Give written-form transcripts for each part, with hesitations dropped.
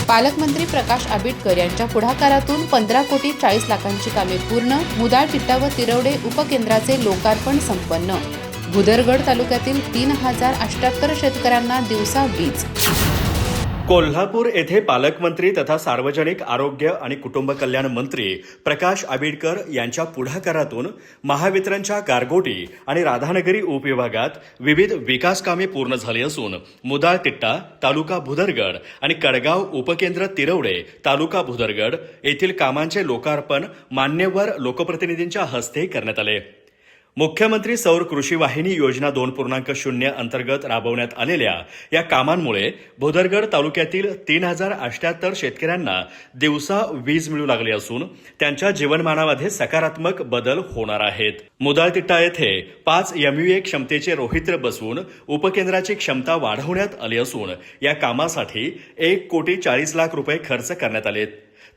पालकमंत्री प्रकाश आंबेडकर यांच्या पुढाकारातून 15 कोटी 40 लाखांची कामे पूर्ण. मुदाळ, तिट्टा व तिरवडे उपकेंद्राचे लोकार्पण संपन्न. भुदरगड तालुक्यातील 3078 शेतकऱ्यांना दिवसा वीज. कोल्हापूर येथे पालकमंत्री तथा सार्वजनिक आरोग्य आणि कुटुंब कल्याण मंत्री प्रकाश आंबेडकर यांच्या पुढाकारातून महावितरणच्या गारगोटी आणि राधानगरी उपविभागात विविध विकास कामे पूर्ण झाली असून मुदाळ तिट्टा तालुका भुदरगड आणि कडगाव उपकेंद्र तिरवडे तालुका भुदरगड येथील कामांचे लोकार्पण मान्यवर लोकप्रतिनिधींच्या हस्ते करण्यात आले. मुख्यमंत्री सौर कृषी वाहिनी योजना 2.0 अंतर्गत राबवण्यात आलेल्या या कामांमुळे भुदरगड तालुक्यातील 3078 शेतकऱ्यांना दिवसा वीज मिळू लागली असून त्यांच्या जीवनमानामध्ये सकारात्मक बदल होणार आहेत. मुदाळतिट्टा येथे 5 MVA क्षमतेचे रोहित्र बसवून उपकेंद्राची क्षमता वाढवण्यात आली असून या कामासाठी 1 कोटी 40 लाख रुपये खर्च करण्यात आलेत.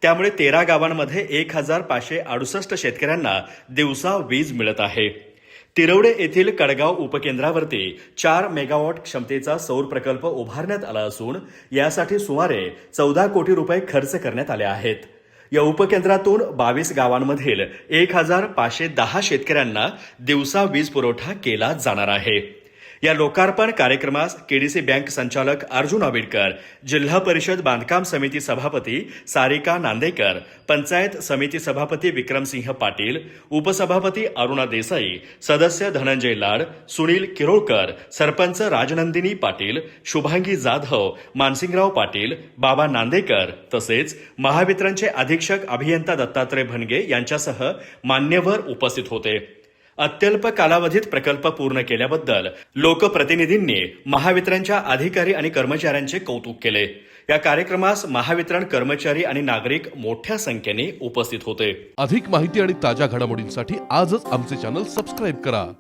त्यामुळे 13 गावांमध्ये 1568 शेतकऱ्यांना दिवसा वीज मिळत आहे. तिरवडे येथील कडगाव उपकेंद्रावरती 4 मेगावॉट क्षमतेचा सौर प्रकल्प उभारण्यात आला असून यासाठी सुमारे 14 कोटी रुपये खर्च करण्यात आले आहेत. या उपकेंद्रातून 22 गावांमधील 1510 शेतकऱ्यांना दिवसा वीज पुरवठा केला जाणार आहे. या लोकार्पण कार्यक्रमास केडीसी बँक संचालक अर्जुन आंबेडकर, जिल्हा परिषद बांधकाम समिती सभापती सारिका नांदेकर, पंचायत समिती सभापती विक्रमसिंह पाटील, उपसभापती अरुणा देसाई, सदस्य धनंजय लाड, सुनील किरोळकर, सरपंच राजनंदिनी पाटील, शुभांगी जाधव, मानसिंगराव पाटील, बाबा नांदेकर तसेच महावितरणचे अधीक्षक अभियंता दत्तात्रय भनगे यांच्यासह मान्यवर उपस्थित होते. अत्यल्प कालावधीत प्रकल्प पूर्ण केल्याबद्दल लोकप्रतिनिधींनी महावितरणच्या अधिकारी आणि कर्मचाऱ्यांचे कौतुक केले. या कार्यक्रमास महावितरण कर्मचारी आणि नागरिक मोठ्या संख्येने उपस्थित होते. अधिक माहिती आणि ताज्या घडामोडींसाठी आजच आमचे चॅनल सबस्क्राईब करा.